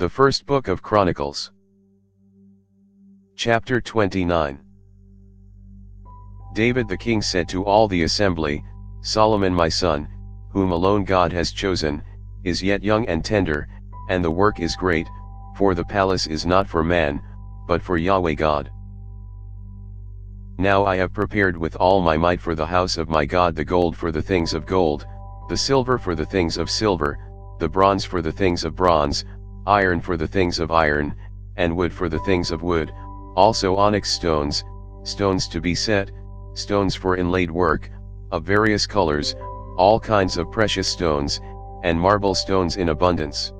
The first book of Chronicles. Chapter 29. David the king said to all the assembly, Solomon my son, whom alone God has chosen, is yet young and tender, and the work is great, for the palace is not for man, but for Yahweh God. Now I have prepared with all my might for the house of my God the gold for the things of gold, the silver for the things of silver, the bronze for the things of bronze, iron for the things of iron, and wood for the things of wood, also onyx stones, stones to be set, stones for inlaid work, of various colors, all kinds of precious stones, and marble stones in abundance.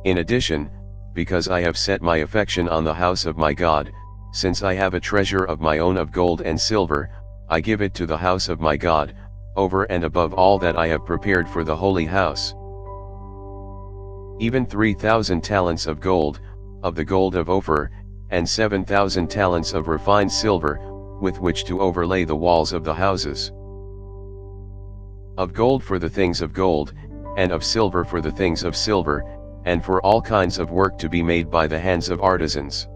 In addition, because I have set my affection on the house of my God, since I have a treasure of my own of gold and silver, I give it to the house of my God, over and above all that I have prepared for the holy house. Even 3,000 talents of the gold of Ophir, and 7,000 talents of refined silver, with which to overlay the walls of the houses. Of gold for the things of gold, and of silver for the things of silver, and for all kinds of work to be made by the hands of artisans.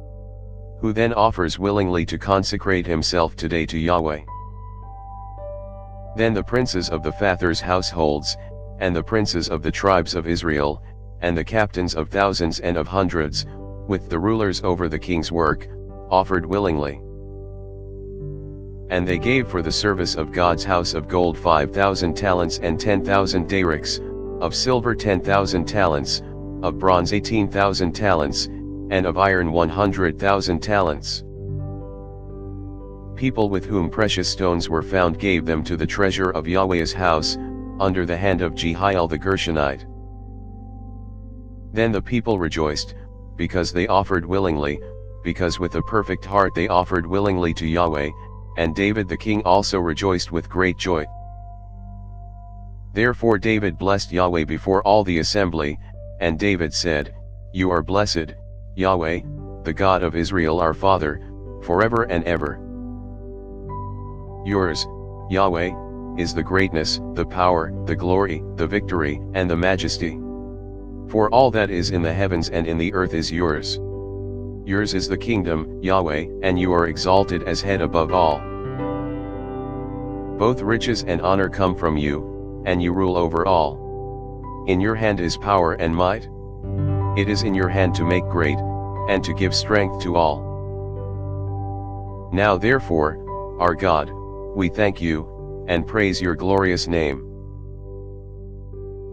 Who then offers willingly to consecrate himself today to Yahweh? Then the princes of the fathers' households, and the princes of the tribes of Israel, and the captains of thousands and of hundreds, with the rulers over the king's work, offered willingly. And they gave for the service of God's house of gold 5,000 talents and 10,000 darics, of silver 10,000 talents, of bronze 18,000 talents, and of iron 100,000 talents. People with whom precious stones were found gave them to the treasure of Yahweh's house, under the hand of Jehiel the Gershonite. Then the people rejoiced, because they offered willingly, because with a perfect heart they offered willingly to Yahweh, and David the king also rejoiced with great joy. Therefore David blessed Yahweh before all the assembly, and David said, You are blessed, Yahweh, the God of Israel our Father, forever and ever. Yours, Yahweh, is the greatness, the power, the glory, the victory, and the majesty. For all that is in the heavens and in the earth is yours. Yours is the kingdom, Yahweh, and you are exalted as head above all. Both riches and honor come from you, and you rule over all. In your hand is power and might. It is in your hand to make great, and to give strength to all. Now therefore, our God, we thank you, and praise your glorious name.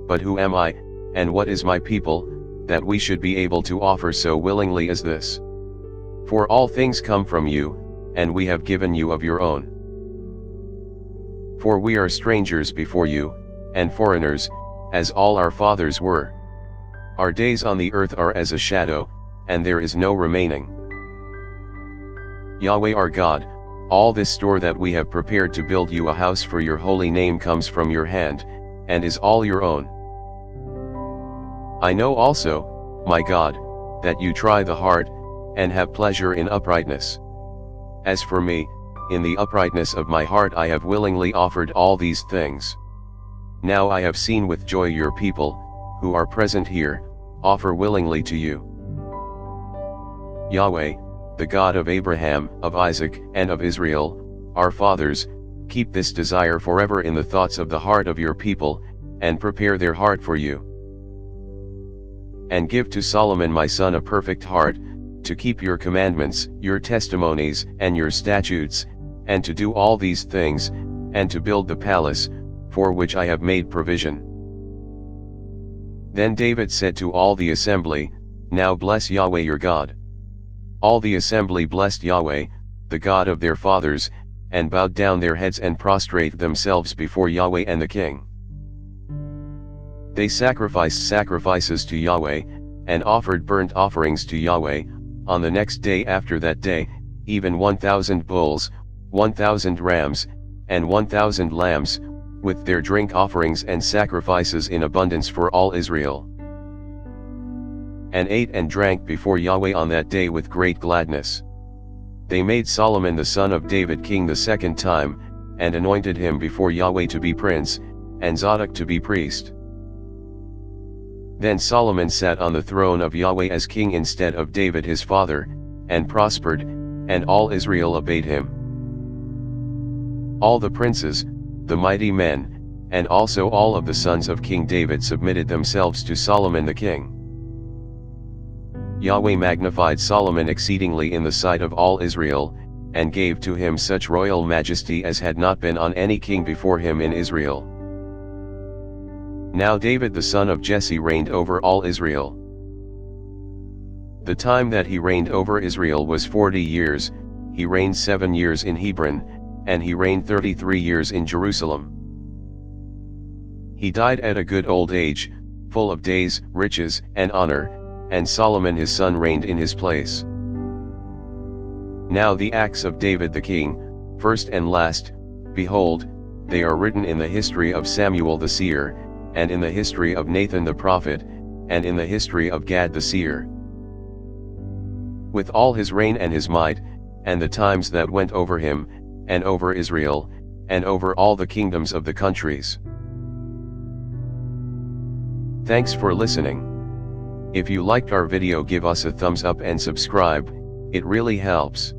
But who am I, and what is my people, that we should be able to offer so willingly as this? For all things come from you, and we have given you of your own. For we are strangers before you, and foreigners, as all our fathers were. Our days on the earth are as a shadow, and there is no remaining. Yahweh our God, all this store that we have prepared to build you a house for your holy name comes from your hand, and is all your own. I know also, my God, that you try the heart, and have pleasure in uprightness. As for me, in the uprightness of my heart I have willingly offered all these things. Now I have seen with joy your people, who are present here, offer willingly to you. Yahweh, the God of Abraham, of Isaac, and of Israel, our fathers, keep this desire forever in the thoughts of the heart of your people, and prepare their heart for you. And give to Solomon my son a perfect heart, to keep your commandments, your testimonies, and your statutes, and to do all these things, and to build the palace, for which I have made provision. Then David said to all the assembly, Now bless Yahweh your God. All the assembly blessed Yahweh, the God of their fathers, and bowed down their heads and prostrate themselves before Yahweh and the king. They sacrificed sacrifices to Yahweh, and offered burnt offerings to Yahweh, on the next day after that day, even 1,000 bulls, 1,000 rams, and 1,000 lambs, with their drink offerings and sacrifices in abundance for all Israel. And ate and drank before Yahweh on that day with great gladness. They made Solomon the son of David king the second time, and anointed him before Yahweh to be prince, and Zadok to be priest. Then Solomon sat on the throne of Yahweh as king instead of David his father, and prospered, and all Israel obeyed him. All the princes, the mighty men, and also all of the sons of King David submitted themselves to Solomon the king. Yahweh magnified Solomon exceedingly in the sight of all Israel, and gave to him such royal majesty as had not been on any king before him in Israel. Now David the son of Jesse reigned over all Israel. The time that he reigned over Israel was 40 years, he reigned 7 years in Hebron, and he reigned 33 years in Jerusalem. He died at a good old age, full of days, riches, and honor, and Solomon his son reigned in his place. Now the acts of David the king, first and last, behold, they are written in the history of Samuel the seer, and in the history of Nathan the prophet, and in the history of Gad the seer. With all his reign and his might, and the times that went over him, and over Israel, and over all the kingdoms of the countries. Thanks for listening. If you liked our video, give us a thumbs up and subscribe, it really helps.